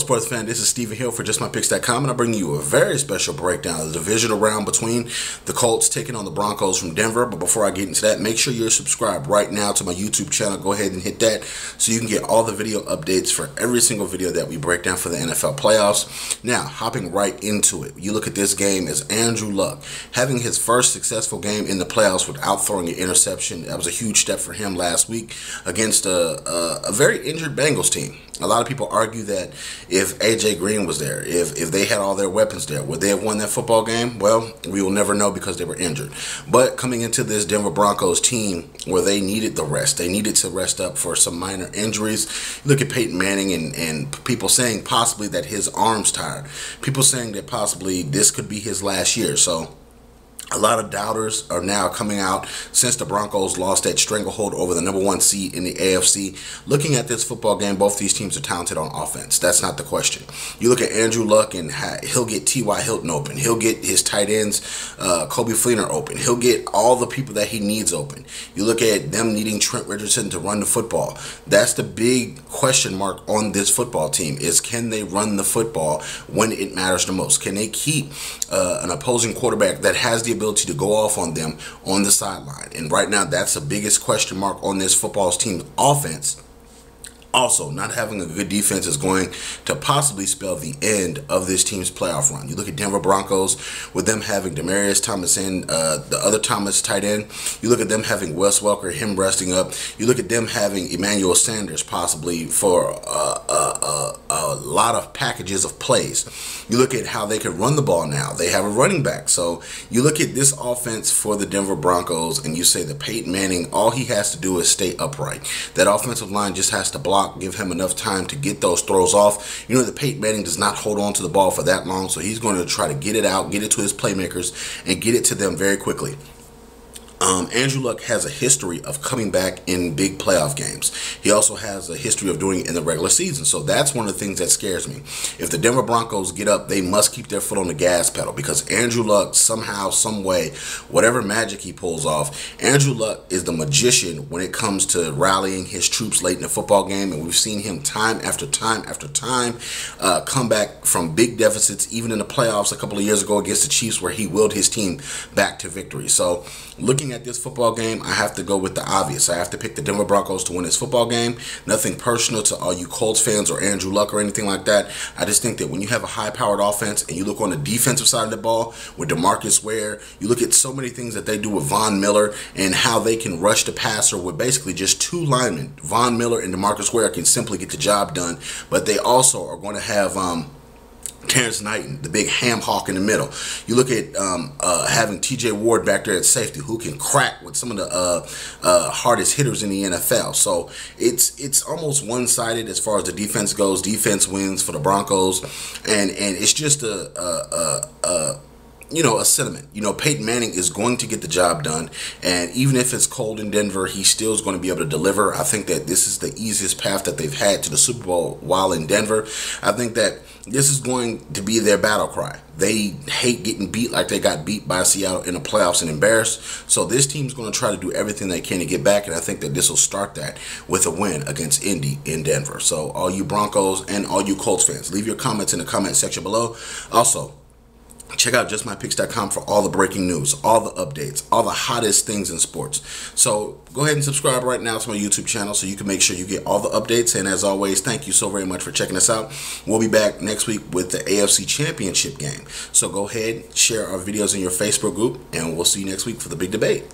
Sports fan, this is Stephen Hill for JustMyPicks.com, and I bring you a very special breakdown of the divisional round between the Colts taking on the Broncos from Denver. But before I get into that, make sure you're subscribed right now to my YouTube channel. Go ahead and hit that so you can get all the video updates for every single video that we break down for the NFL playoffs. Now, hopping right into it, you look at this game as Andrew Luck having his first successful game in the playoffs without throwing an interception. That was a huge step for him last week against a very injured Bengals team. A lot of people argue that if A.J. Green was there, if they had all their weapons there, would they have won that football game? Well, we will never know because they were injured. But coming into this Denver Broncos team where they needed the rest, they needed to rest up for some minor injuries. Look at Peyton Manning and people saying possibly that his arm's tired. People saying that possibly this could be his last year. So a lot of doubters are now coming out since the Broncos lost that stranglehold over the #1 seed in the AFC. Looking at this football game, both these teams are talented on offense. That's not the question. You look at Andrew Luck and he'll get T.Y. Hilton open. He'll get his tight ends, Kobe Fleener open. He'll get all the people that he needs open. You look at them needing Trent Richardson to run the football. That's the big question mark on this football team is can they run the football when it matters the most? Can they keep an opposing quarterback that has the ability to go off on them on the sideline? And right now, that's the biggest question mark on this football team's offense. Also, not having a good defense is going to possibly spell the end of this team's playoff run. You look at Denver Broncos with them having Demaryius Thomas in, the other Thomas tight end. You look at them having Wes Welker, him resting up. You look at them having Emmanuel Sanders possibly for a lot of packages of plays. You look at how they can run the ball now. They have a running back. So you look at this offense for the Denver Broncos and you say that Peyton Manning, all he has to do is stay upright. That offensive line just has to block, give him enough time to get those throws off. You know that Peyton Manning does not hold on to the ball for that long, so he's going to try to get it out, get it to his playmakers, and get it to them very quickly. Andrew Luck has a history of coming back in big playoff games. He also has a history of doing it in the regular season. So that's one of the things that scares me. If the Denver Broncos get up, they must keep their foot on the gas pedal because Andrew Luck, somehow, some way, whatever magic he pulls off, Andrew Luck is the magician when it comes to rallying his troops late in the football game. And we've seen him time after time after time come back from big deficits, even in the playoffs a couple of years ago against the Chiefs where he willed his team back to victory. So looking at this football game, I have to go with the obvious. I have to pick the Denver Broncos to win this football game. Nothing personal to all you Colts fans or Andrew Luck or anything like that. I just think that when you have a high-powered offense and you look on the defensive side of the ball with DeMarcus Ware, you look at so many things that they do with Von Miller and how they can rush the passer with basically just two linemen. Von Miller and DeMarcus Ware can simply get the job done, but they also are going to have Terrence Knighton, the big ham hawk in the middle. You look at having T.J. Ward back there at safety, who can crack with some of the hardest hitters in the NFL. So it's almost one-sided as far as the defense goes. Defense wins for the Broncos, and it's just a sentiment. Peyton Manning is going to get the job done, and even if it's cold in Denver, he still is going to be able to deliver. I think that this is the easiest path that they've had to the Super Bowl while in Denver. I think that this is going to be their battle cry. They hate getting beat like they got beat by Seattle in the playoffs and embarrassed. So this team's going to try to do everything they can to get back, and I think that this will start that with a win against Indy in Denver. So all you Broncos and all you Colts fans, leave your comments in the comment section below. Also, check out JustMyPicks.com for all the breaking news, all the updates, all the hottest things in sports. So go ahead and subscribe right now to my YouTube channel so you can make sure you get all the updates. And as always, thank you so very much for checking us out. We'll be back next week with the AFC Championship game. So go ahead, share our videos in your Facebook group, and we'll see you next week for the big debate.